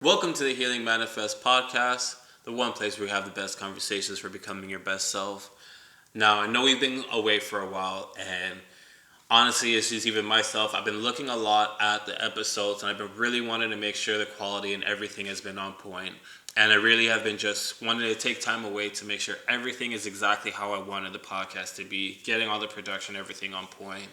Welcome to the Healing Manifest podcast, the one place where we have the best conversations for becoming your best self. Now, I know we've been away for a while, and honestly, it's just even myself. I've been looking a lot at the episodes, and I've been really wanting to make sure the quality and everything has been on point. And I really have been just wanting to take time away to make sure everything is exactly how I wanted the podcast to be, getting all the production, everything on point.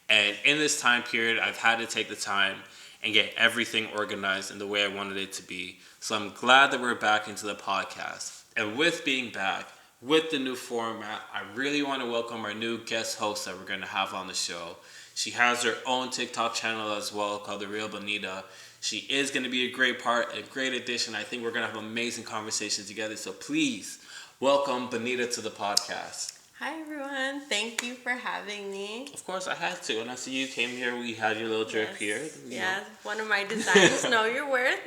And in this time period, I've had to take the time and get everything organized in the way I wanted it to be. So I'm glad that we're back into the podcast. And with being back, with the new format, I really want to welcome our new guest host that we're going to have on the show. She has her own TikTok channel as well called The Real Bonita. She is going to be a great part, a great addition. I think we're going to have amazing conversations together. So please welcome Bonita to the podcast. Hi everyone, thank you for having me. Of course, I had to. When I see you came here, we had your little drip here. Yeah, one of my designs. Know your worth.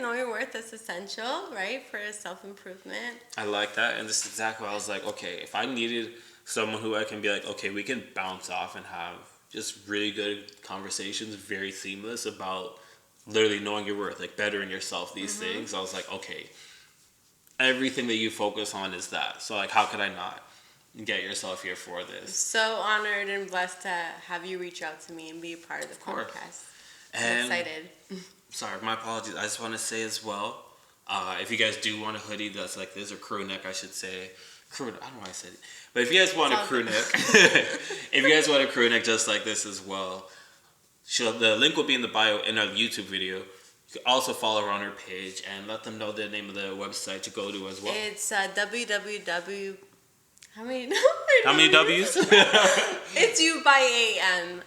That's essential, right, for self-improvement. I like that, and this is exactly what I was like, okay, if I needed someone who I can be like, okay, we can bounce off and have just really good conversations, very seamless about literally knowing your worth, like bettering yourself, these things. I was like, okay, everything that you focus on is that. So like, how could I not get yourself here for this? So honored and blessed to have you reach out to me and be a part of the podcast. I'm excited. Sorry, my apologies. I just want to say as well, if you guys do want a hoodie that's like this, or crew neck, I should say. I don't know why I said it. But if you guys want a crew neck, if you guys want a crew neck just like this as well, the link will be in the bio in our YouTube video. You can also follow her on her page and let them know the name of the website to go to as well. It's www. How many W's? It's U by AM.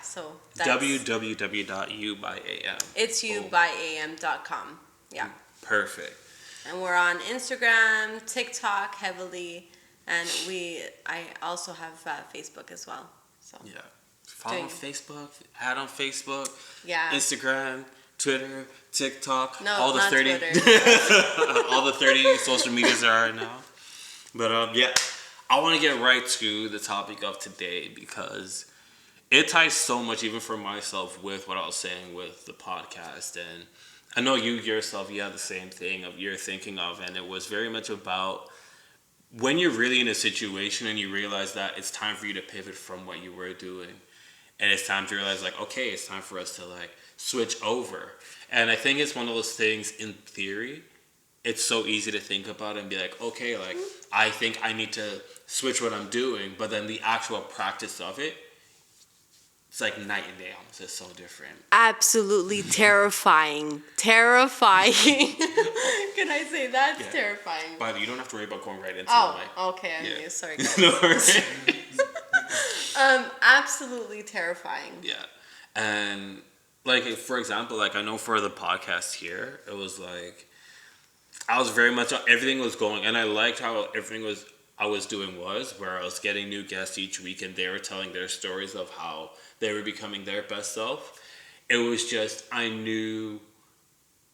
So that's www.ubyam. It's ubyam.com. Yeah. Perfect. And we're on Instagram, TikTok heavily, and I also have Facebook as well. So yeah, follow on Facebook, add on Facebook, Instagram, Twitter, TikTok, no, all the not 30, all the 30 social medias there are now. But I want to get right to the topic of today because it ties so much, even for myself, with what I was saying with the podcast. And I know you yourself, you have the same thing of you're thinking of, and it was very much about when you're really in a situation and you realize that it's time for you to pivot from what you were doing. And it's time to realize, like, okay, it's time for us to, like, switch over. And I think it's one of those things, in theory, it's so easy to think about and be like, okay, like, I think I need to switch what I'm doing, but then the actual practice of it, it's like night and day almost. It's so different. Absolutely terrifying. Terrifying. Can I say that? It's terrifying. But you don't have to worry about going right into the mic. Okay. I'm sorry, guys. No worries. Absolutely terrifying. Yeah. And, like, for example, like, I know for the podcast here, it was like, I was very much, everything was going, and I liked how everything I was doing where I was getting new guests each week, and they were telling their stories of how they were becoming their best self. It was just, I knew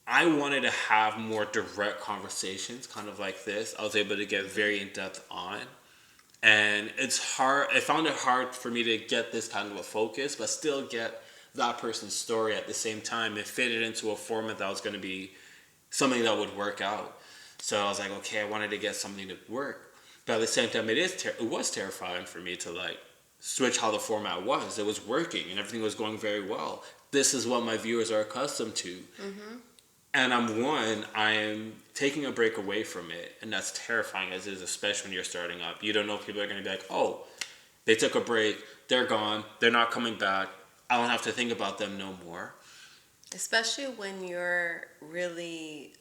I wanted to have more direct conversations, kind of like this. I was able to get very in-depth on, and it's hard, I found it hard for me to get this kind of a focus, but still get that person's story at the same time and fit it into a format that was going to be something that would work out. So I was like, okay, I wanted to get something to work. But at the same time, it was terrifying for me to, like, switch how the format was. It was working and everything was going very well. This is what my viewers are accustomed to. Mm-hmm. And I am taking a break away from it. And that's terrifying as it is, especially when you're starting up. You don't know if people are going to be like, oh, they took a break, they're gone, they're not coming back. I don't have to think about them no more. Especially when you're really,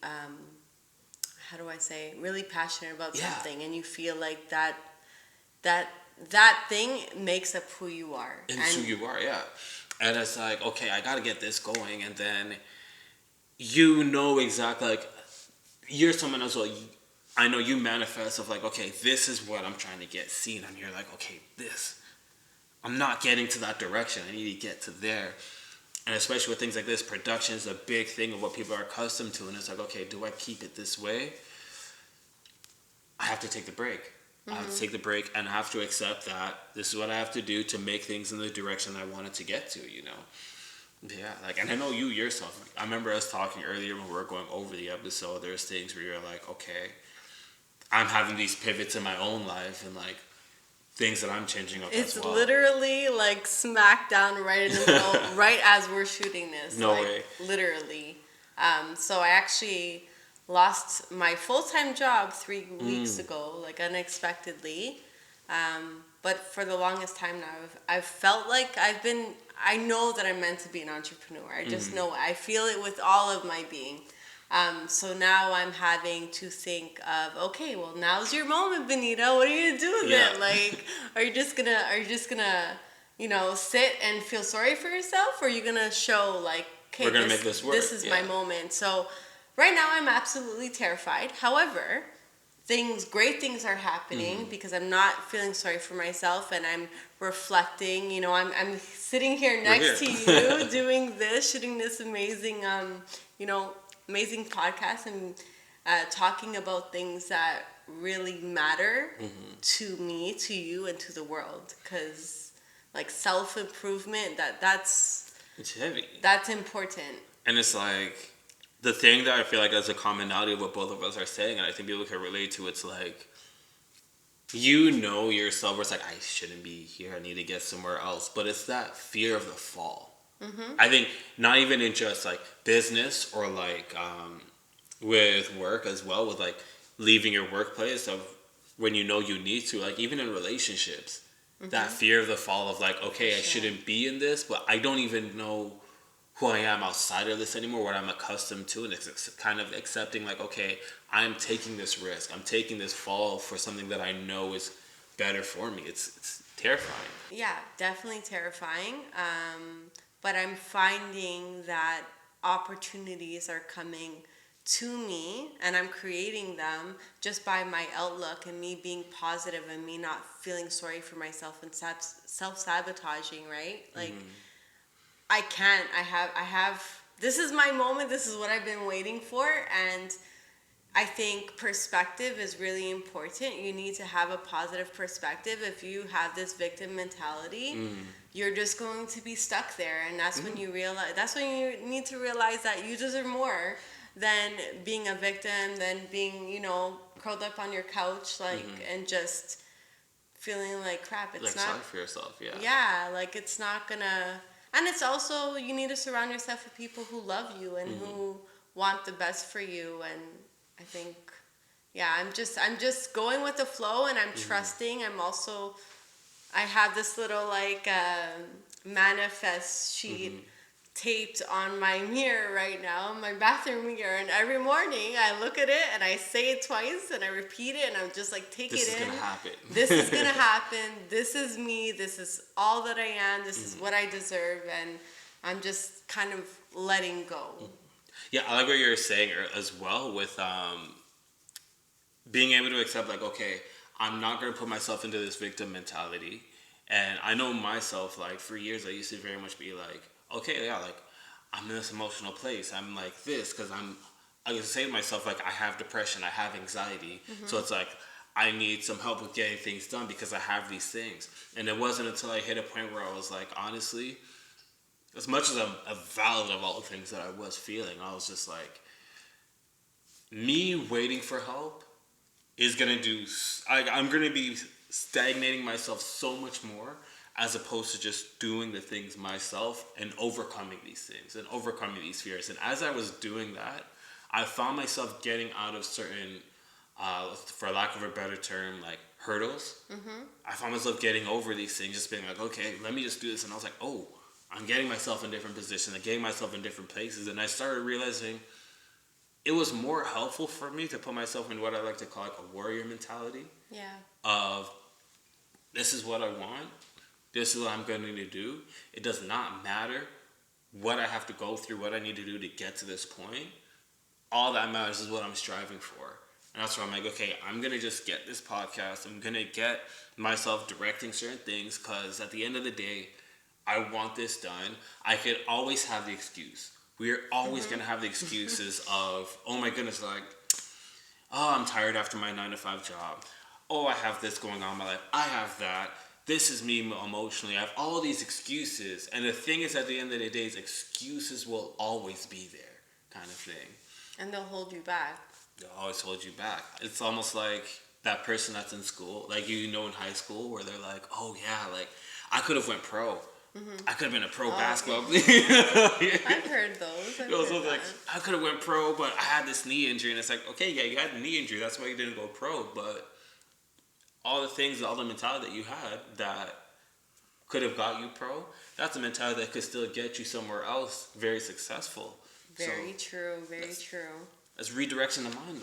really passionate about something, and you feel like that thing makes up who you are. It's who you are, yeah. And it's like, okay, I gotta get this going, and then you know exactly, like, you're someone else. Well, I know you manifest of like, okay, this is what I'm trying to get seen, and you're like, okay, I'm not getting to that direction. I need to get to there. And especially with things like this, production is a big thing of what people are accustomed to. And it's like, okay, do I keep it this way? I have to take the break. Mm-hmm. I have to take the break and I have to accept that this is what I have to do to make things in the direction I want it to get to, you know? Yeah, like, and I know you yourself. I remember us talking earlier when we were going over the episode. There's things where you're like, okay, I'm having these pivots in my own life, and like things that I'm changing up It's as well. literally like smack down right in the middle, right as we're shooting this. No like, way. Literally. So I actually lost my full-time job 3 weeks ago, like unexpectedly. But for the longest time now, I've felt like I know that I'm meant to be an entrepreneur. I just know it. I feel it with all of my being. So now I'm having to think of, okay, well, now's your moment, Bonita. What are you gonna do with it? Like, are you just gonna, sit and feel sorry for yourself, or are you gonna show like, okay, We're gonna make this work. This is my moment. So right now I'm absolutely terrified. However, great things are happening because I'm not feeling sorry for myself, and I'm reflecting. I'm sitting here next to you doing this, shooting this amazing, amazing podcast, and talking about things that really matter to me, to you, and to the world. Because like self-improvement, It's heavy. that's important. And it's like the thing that I feel like is a commonality of what both of us are saying, and I think people can relate to. It's like, yourself, where it's like, I shouldn't be here. I need to get somewhere else. But it's that fear of the fall. I think not even in just like business or like with work as well, with like leaving your workplace of when you need to, like even in relationships, that fear of the fall of like, okay, I shouldn't be in this, but I don't even know who I am outside of this anymore, what I'm accustomed to, and it's kind of accepting like, okay, I'm taking this risk, I'm taking this fall for something that I know is better for me. It's terrifying. Yeah, definitely terrifying. But I'm finding that opportunities are coming to me, and I'm creating them just by my outlook and me being positive and me not feeling sorry for myself and self-sabotaging, right? Like, I can't. I have. This is my moment. This is what I've been waiting for, and I think perspective is really important. You need to have a positive perspective. If you have this victim mentality, you're just going to be stuck there, and that's when you realize. That's when you need to realize that you deserve more than being a victim, than being curled up on your couch, like and just feeling like crap. It's like not sorry for yourself. Yeah, like it's not gonna. And it's also, you need to surround yourself with people who love you and who want the best for you. And I think, yeah, I'm just going with the flow, and I'm trusting. I have this little like manifest sheet taped on my mirror right now, my bathroom mirror, and every morning I look at it and I say it twice and I repeat it, and I'm just like, take it in. This is gonna happen. This is gonna happen. This is me. This is all that I am. This is what I deserve, and I'm just kind of letting go. Yeah, I like what you're saying as well with being able to accept like, okay, I'm not gonna put myself into this victim mentality. And I know myself, like for years I used to very much be like, okay, yeah, like I'm in this emotional place. I'm like this because I used to say to myself like, I have depression, I have anxiety, so it's like I need some help with getting things done because I have these things. And it wasn't until I hit a point where I was like, honestly, as much as I'm valid of all the things that I was feeling, I was just like, me waiting for help is gonna I'm gonna be stagnating myself so much more, as opposed to just doing the things myself and overcoming these things and overcoming these fears. And as I was doing that, I found myself getting out of certain, for lack of a better term, like hurdles. I found myself getting over these things, just being like, okay, let me just do this. And I was like, oh, I'm getting myself in different positions, I'm getting myself in different places. And I started realizing it was more helpful for me to put myself in what I like to call like a warrior mentality. Yeah. Of, this is what I want. This is what I'm going to do. It does not matter what I have to go through, what I need to do to get to this point. All that matters is what I'm striving for. And that's where I'm like, okay, I'm going to just get this podcast. I'm going to get myself directing certain things, because at the end of the day, I want this done. I could always have the excuse. We're always going to have the excuses of, oh my goodness, like, oh, I'm tired after my 9-to-5 job. Oh, I have this going on in my life. I have that. this is me emotionally. I have all these excuses. And the thing is, at the end of the day, excuses will always be there, kind of thing. And they'll hold you back. They'll always hold you back. It's almost like that person that's in school, like in high school, where they're like, oh yeah, like I could have went pro. I could have been a pro basketball player. I've heard those. Like, I could have went pro, but I had this knee injury, and it's like, okay, yeah, you had a knee injury. That's why you didn't go pro. But all the mentality that you had that could have got you pro, that's a mentality that could still get you somewhere else very successful. Very true. That's redirection of mind,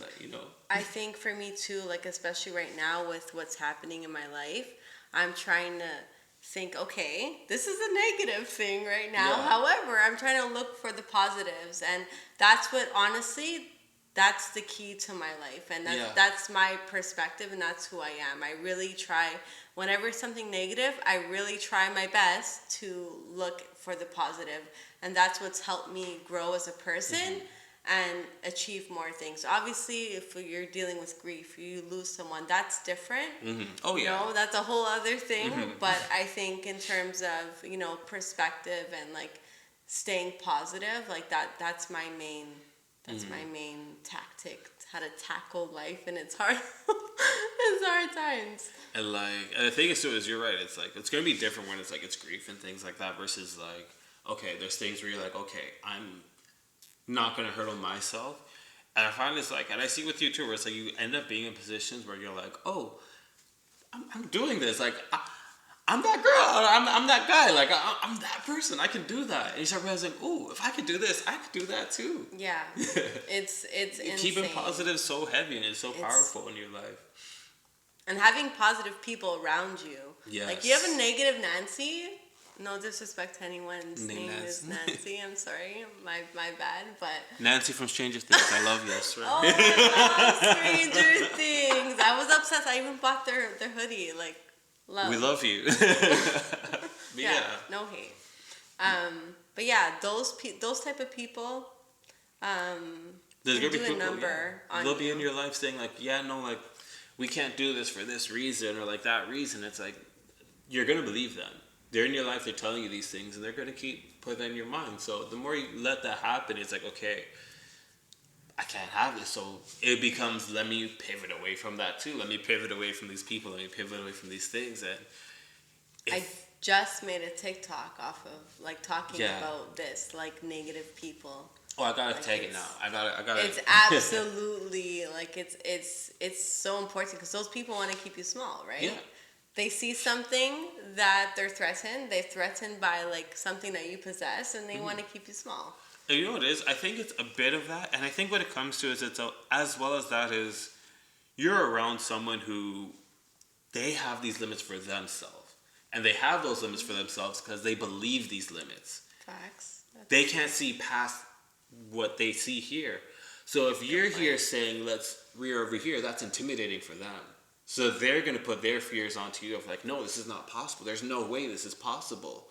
I think for me too, like especially right now with what's happening in my life, I'm trying to think, okay, this is a negative thing right now. Yeah. However, I'm trying to look for the positives, and that's what, honestly, that's the key to my life, and that's my perspective, and that's who I am. I really try, whenever something negative, I really try my best to look for the positive, and that's what's helped me grow as a person and achieve more things. Obviously, if you're dealing with grief, you lose someone, that's different. Oh yeah. That's a whole other thing. But I think in terms of, perspective and like staying positive, like that's my main tactic, how to tackle life in its hard times. And the thing is too is you're right. It's like it's gonna be different when it's grief and things like that versus like, okay, there's things where you're like, okay, I'm not gonna hurt on myself. And I find it's like, and I see with you too, where it's like you end up being in positions where you're like, oh, I'm doing this. Like I'm that girl. I'm that guy. Like I'm that person. I can do that. And you start realizing, oh, if I could do this, I could do that too. Yeah, it's insane. Keeping positive so heavy and it's so powerful in your life. And having positive people around you. Yes. Like you have a negative Nancy. No disrespect to anyone's name is Nancy. I'm sorry, my bad. But Nancy from Stranger Things, I love you. Oh my God, Stranger Things. I was obsessed. I even bought their hoodie. Like, love. We love you. Yeah, no hate. But yeah, those type of people. There's gonna be people. They'll be in your life saying like, yeah, no, like we can't do this for this reason or like that reason. It's like you're gonna believe them. They're in your life, they're telling you these things, and they're going to keep putting that in your mind. So the more you let that happen, it's like, okay, I can't have this. So it becomes, let me pivot away from that too. Let me pivot away from these people. Let me pivot away from these things. And I just made a TikTok off of, like, talking about this, like, negative people. Oh, I gotta tag it now. I gotta. It's absolutely, like, it's so important because those people want to keep you small, right? Yeah. They see something that they're threatened. They're threatened by like something that you possess, and they want to keep you small. And you know what it is? I think it's a bit of that, and I think what it comes to is as well as that is you're around someone who they have these limits for themselves, and they have those limits for themselves because they believe these limits. Facts. They can't see past what they see here. So if you're here saying we're over here, that's intimidating for them. So they're going to put their fears onto you of like, no, this is not possible. There's no way this is possible.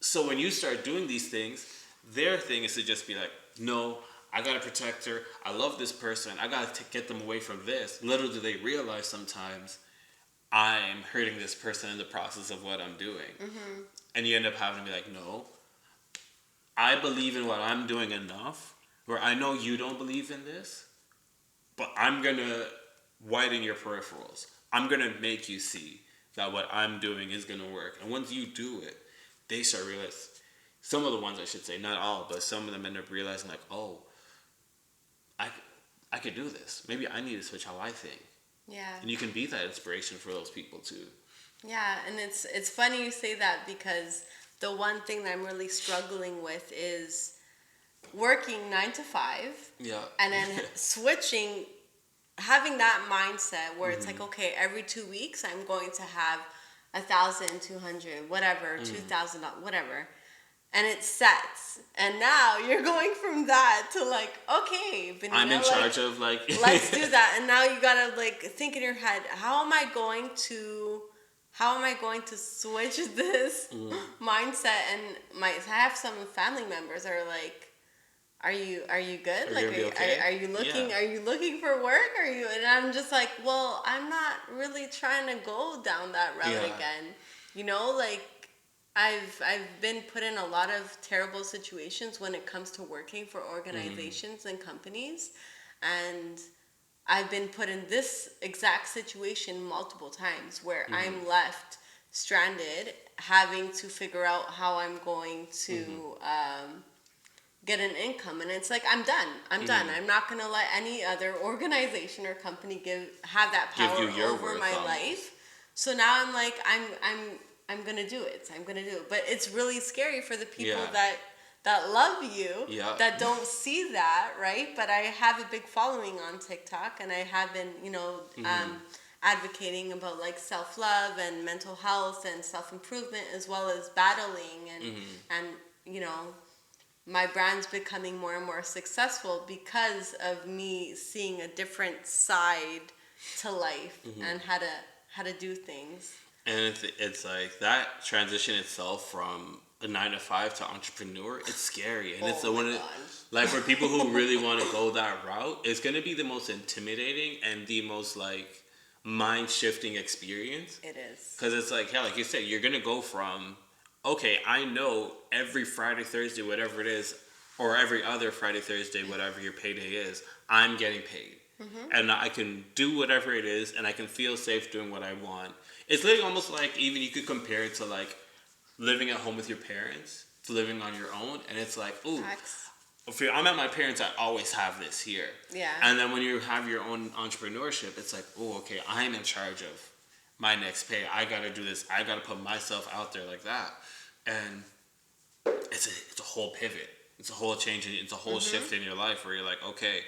So when you start doing these things, their thing is to just be like, no, I got to protect her. I love this person. I got to get them away from this. Little do they realize sometimes I'm hurting this person in the process of what I'm doing. And you end up having to be like, no, I believe in what I'm doing enough where I know you don't believe in this, but I'm going to widen your peripherals. I'm going to make you see that what I'm doing is going to work. And once you do it, they start realizing, some of the ones I should say, not all, but some of them end up realizing like, oh, I could do this. Maybe I need to switch how I think. Yeah. And you can be that inspiration for those people too. Yeah, and it's funny you say that because the one thing that I'm really struggling with is working 9 to 5. Yeah. And then switching, having that mindset where it's like, okay, every 2 weeks I'm going to have 1,200, whatever, 2,000, whatever. And it sets. And now you're going from that to like, okay, Bonita, I'm in charge of like let's do that. And now you gotta like think in your head, how am I going to switch this mindset? And I have some family members that are like, are you good? Are you Like, gonna be okay? are you looking Yeah. are you looking for work? Are you? And I'm just like, well, I'm not really trying to go down that route Yeah. again. You know, like I've been put in a lot of terrible situations when it comes to working for Mm-hmm. organizations and companies, and I've been put in this exact situation multiple times where Mm-hmm. I'm left stranded, having to figure out how I'm going Mm-hmm. to get an income. And it's like, I'm done. Mm-hmm. I'm not going to let any other organization or company have that Give power you your over worth my almost. life. So now I'm like, I'm going to do it. I'm going to do it. But it's really scary for the people Yeah. that love you, Yeah. that don't see that, right? But I have a big following on TikTok, and I have been, Mm-hmm. advocating about like self-love and mental health and self-improvement, as well as battling Mm-hmm. and my brand's becoming more and more successful because of me seeing a different side to life Mm-hmm. and how to do things. And it's like that transition itself from a 9 to 5 to entrepreneur. It's scary, and it's Oh the my one like for people who god. really want to go that route. It's gonna be the most intimidating and the most like mind shifting experience. It is. Because it's like, yeah, like you said, you're going to go from, okay, I know every Friday, Thursday, whatever it is, or every other Friday, Thursday, whatever your payday is, I'm getting paid. Mm-hmm. And I can do whatever it is, and I can feel safe doing what I want. It's literally almost like even you could compare it to like living at home with your parents to living on your own. And it's like, ooh, Facts. if I'm at my parents, I always have this here. Yeah. And then when you have your own entrepreneurship, it's like, oh, okay, I'm in charge of my next pay. I gotta do this. I gotta put myself out there like that. And it's a whole pivot. It's a whole change. It's a whole Mm-hmm. shift in your life where you're like, okay,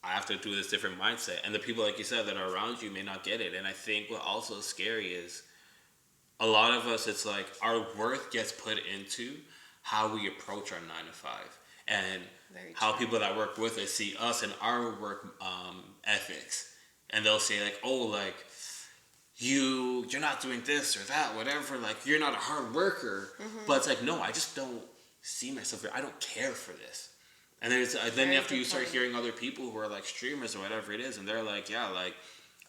I have to do this different mindset. And the people, like you said, that are around you may not get it. And I think what also is scary is a lot of us, it's like our worth gets put into how we approach our 9 to 5 and Very how true. people that work with us see us and our work ethics. And they'll say like, oh, like you're not doing this or that, whatever. Like you're not a hard worker. Mm-hmm. But it's like, no, I just don't see myself here. I don't care for this. And then Very after you good start point. hearing other people who are like streamers or whatever it is, and they're like, yeah, like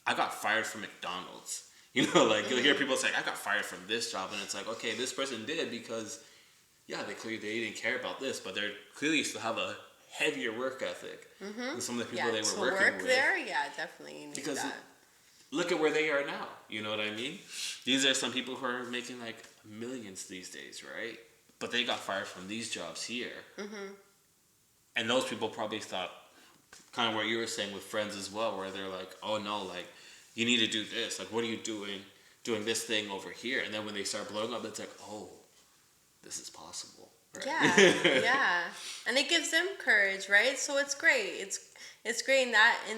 I got fired from McDonald's. You know, like you'll hear Mm-hmm. people say, I got fired from this job, and it's like, okay, this person did because yeah, they didn't care about this, but they're clearly still have a heavier work ethic Mm-hmm. than some of the people Yeah, they to were working work with. there, yeah, definitely you need Because that. look at where they are now. You know what I mean? These are some people who are making like millions these days, right? But they got fired from these jobs here, Mm-hmm. and those people probably thought kind of what you were saying with friends as well, where they're like, oh no, like you need to do this. Like, what are you doing this thing over here? And then when they start blowing up, it's like, oh, this is possible, Yeah, right? yeah, and it gives them courage, right? So it's great. It's great in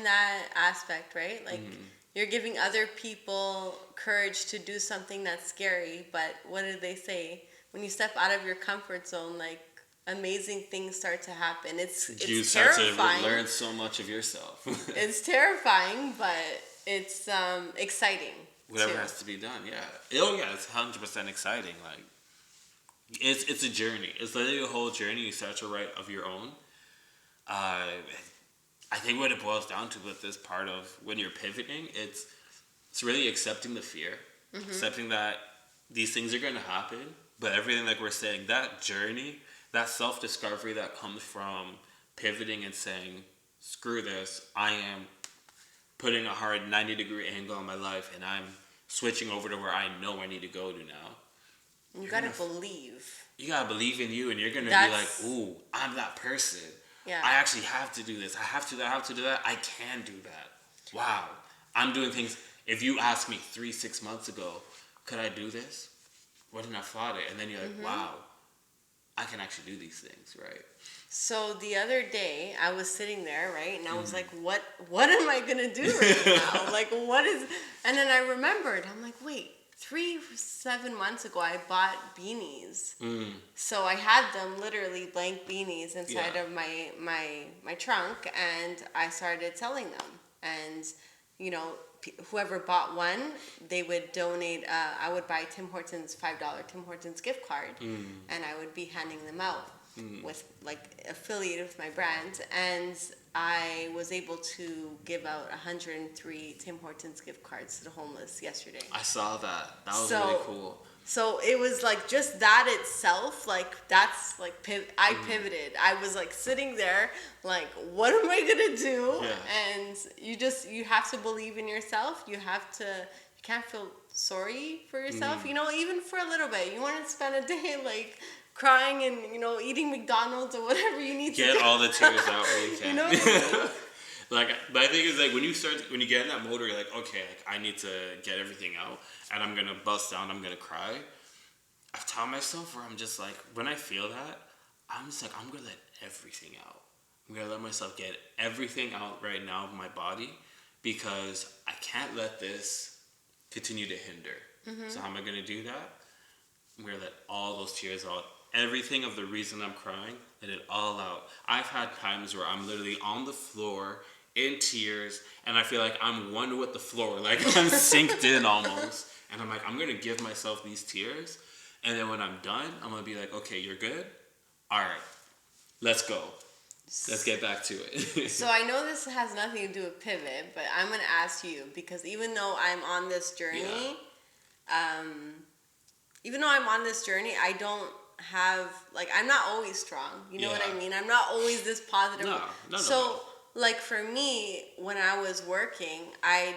that aspect, right? Like you're giving other people courage to do something that's scary. But what did they say? When you step out of your comfort zone, like amazing things start to happen. You It's start to terrifying. learn so much of yourself. It's terrifying, but it's exciting too. Whatever has to be done, yeah. Oh yeah, it's 100% exciting. Like it's a journey. It's literally a whole journey. You start to write of your own. Uh, I think what it boils down to with this part of when you're pivoting, it's really accepting the fear, accepting that these things are going to happen. But everything, like we're saying, that journey, that self discovery that comes from pivoting and saying, "Screw this! I am putting a hard 90-degree angle on my life, and I'm switching over to where I know I need to go to now." You You're gotta gonna believe. you gotta believe in you, and you're gonna be like, That's "Ooh, I'm that person. yeah. I actually have to do this. I have to. I have to do that. I can do that. Wow, I'm doing things." If you asked me 3, 6 months ago, could I do this? Wouldn't have thought it. And then you're like, wow, I can actually do these things, right? So the other day I was sitting there, right, and I was like, what am I gonna do right now? Like what is and then I remembered, I'm like, wait, 7 months ago I bought beanies. Mm, So I had them literally blank beanies inside yeah. of my trunk, and I started selling them. And you know, whoever bought one, they would donate. I would buy Tim Hortons $5 Tim Hortons gift card, and I would be handing them out. with like affiliated with my brand, and I was able to give out 103 Tim Hortons gift cards to the homeless yesterday. I saw that. That was really cool. So it was like just that itself, like that's like I pivoted. I was like sitting there, like, what am I gonna do? Yeah. And you have to believe in yourself. You can't feel sorry for yourself. You know, even for a little bit. You want to spend a day like crying and eating McDonald's or whatever you need to get do. all the tears out where you can. You know what I mean? Like, my thing is like when you get in that mode, where you're like, okay, like I need to get everything out, and I'm gonna bust down, I'm gonna cry. I've taught myself where I'm just like, when I feel that, I'm just like, I'm gonna let everything out. I'm gonna let myself get everything out right now of my body, because I can't let this continue to hinder. So how am I gonna do that? I'm gonna let all those tears out. Everything of the reason I'm crying, let it all out. I've had times where I'm literally on the floor in tears, and I feel like I'm one with the floor, like I'm synced in almost. And I'm like, I'm gonna give myself these tears, and then when I'm done, I'm gonna be like, okay, you're good? All right, let's go. Let's get back to it. So I know this has nothing to do with pivot, but I'm gonna ask you, because even though I'm on this journey, I don't have, like, I'm not always strong. You know what I mean? I'm not always this positive. No. So, like, for me, when I was working, I'd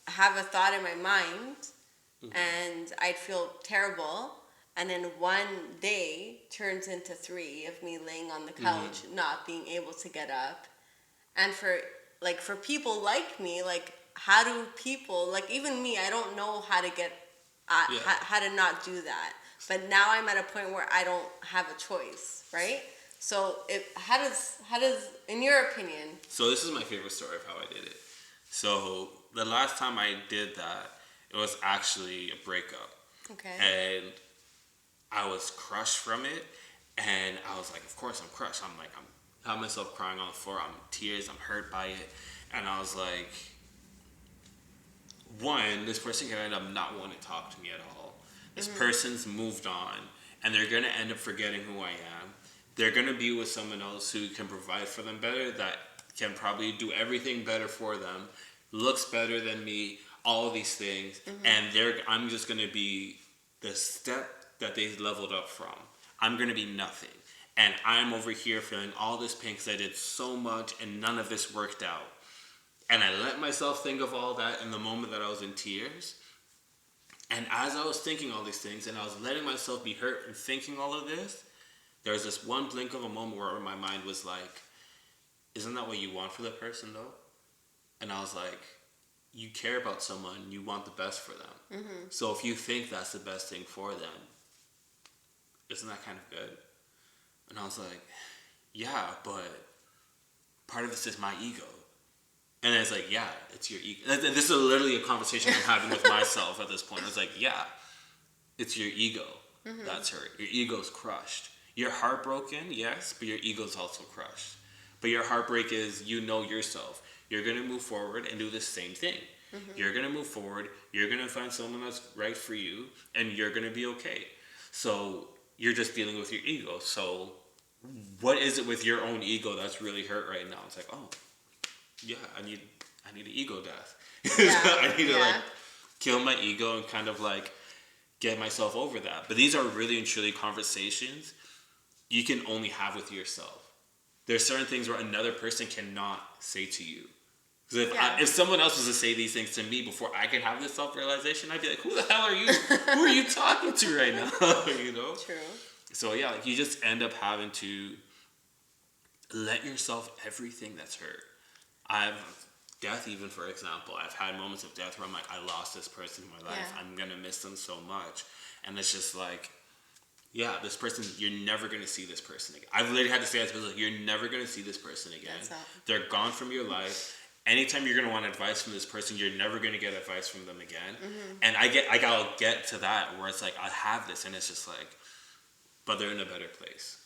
have a thought in my mind, and I'd feel terrible. And then one day turns into 3 of me laying on the couch, not being able to get up. And for people like me, like, how do people, like, even me, I don't know how to get, how to not do that. But now I'm at a point where I don't have a choice, right? So how does, in your opinion? So this is my favorite story of how I did it. So the last time I did that, it was actually a breakup. Okay. And I was crushed from it, and I was like, of course I'm crushed. I'm having myself crying on the floor. I'm in tears. I'm hurt by it, and I was like, one, this person can end up not wanting to talk to me at all. This person's moved on, and they're gonna end up forgetting who I am. They're gonna be with someone else who can provide for them better, that can probably do everything better for them, looks better than me, all of these things, and I'm just gonna be the step that they leveled up from. I'm gonna be nothing, and I'm over here feeling all this pain because I did so much and none of this worked out. And I let myself think of all that in the moment that I was in tears. And as I was thinking all these things, and I was letting myself be hurt and thinking all of this, there was this one blink of a moment where my mind was like, isn't that what you want for the person though? And I was like, you care about someone, you want the best for them. So if you think that's the best thing for them, isn't that kind of good? And I was like, yeah, but part of this is my ego. And it's like, yeah, it's your ego. This is literally a conversation I'm having with myself at this point. It's like, yeah, it's your ego that's hurt. Your ego's crushed. You're heartbroken, yes, but your ego's also crushed. But your heartbreak is, you know yourself. You're going to move forward and do the same thing. You're going to move forward. You're going to find someone that's right for you, and you're going to be okay. So you're just dealing with your ego. So what is it with your own ego that's really hurt right now? It's like, oh, yeah, I need an ego death. I need to like kill my ego and kind of like get myself over that. But these are really and truly conversations you can only have with yourself. There's certain things where another person cannot say to you. Because if someone else was to say these things to me before I could have this self-realization, I'd be like, who the hell are you? Who are you talking to right now? You know? True. So yeah, like you just end up having to let yourself everything that's hurt. Death even, for example, I've had moments of death where I'm like, I lost this person in my life. I'm going to miss them so much. And it's just like, yeah, this person, you're never going to see this person again. I've literally had to say that to people, like, you're never going to see this person again. They're gone from your life. Anytime you're going to want advice from this person, you're never going to get advice from them again. And I'll get to that where it's like, I have this, and it's just like, but they're in a better place.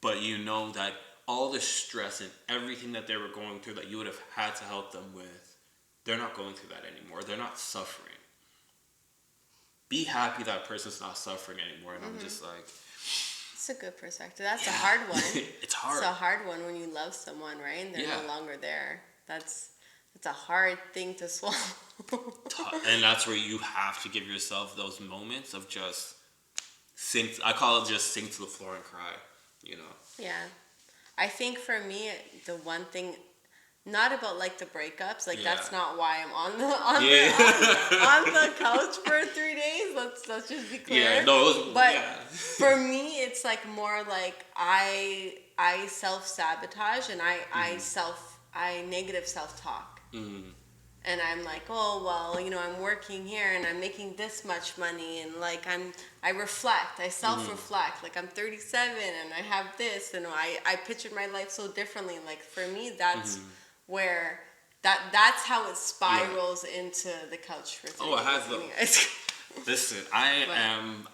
But you know that all the stress and everything that they were going through that you would have had to help them with, they're not going through that anymore. They're not suffering. Be happy that person's not suffering anymore. And I'm just like, That's a good perspective. That's a hard one. It's hard. It's a hard one when you love someone, right? And they're no longer there. That's a hard thing to swallow. And that's where you have to give yourself those moments of just sink. I call it just sink to the floor and cry. You know. Yeah, I think for me, the one thing, not about like the breakups, like that's not why I'm on the couch for 3 days. Let's just be clear. Yeah, no, it was, but for me, it's like more like I self-sabotage and I negative self-talk. And I'm like, oh, well, you know, I'm working here and I'm making this much money. And like, I reflect, I self-reflect. Like I'm 37 and I have this. And I pictured my life so differently. Like for me, that's where, that's how it spirals into the couch for 3 days. Oh, it has listen, I am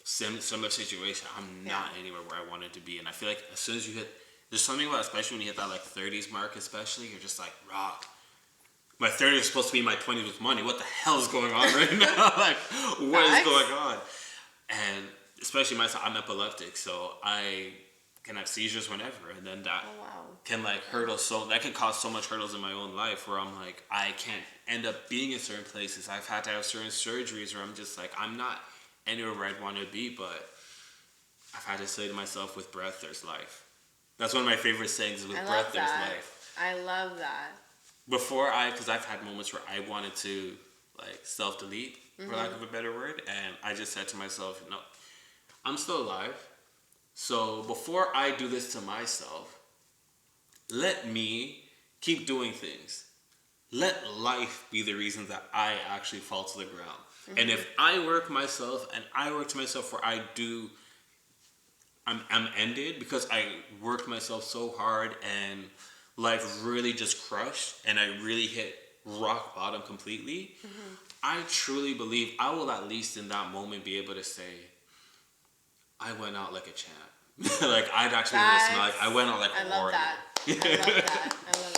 similar situation. I'm not anywhere where I wanted to be. And I feel like as soon as you hit, there's something about, especially when you hit that like 30s mark, especially, you're just like, rock. My 30s is supposed to be my 20s with money. What the hell is going on right now? Like, what is going on? And especially myself, I'm epileptic, so I can have seizures whenever, and then that can like that can cause so much hurdles in my own life where I'm like, I can't end up being in certain places. I've had to have certain surgeries where I'm just like, I'm not anywhere where I'd want to be, but I've had to say to myself, with breath, there's life. That's one of my favorite sayings, with breath, there's life. I love that. Because I've had moments where I wanted to like self-delete, for lack of a better word, and I just said to myself, no, I'm still alive, so before I do this to myself, let me keep doing things. Let life be the reason that I actually fall to the ground. And if I work myself and I work to myself where I'm ended because I worked myself so hard and life really just crushed and I really hit rock bottom completely, I truly believe I will at least in that moment be able to say, I went out like a champ. Like I'd actually be able to smile. Like I went out like a warrior. I love that. I love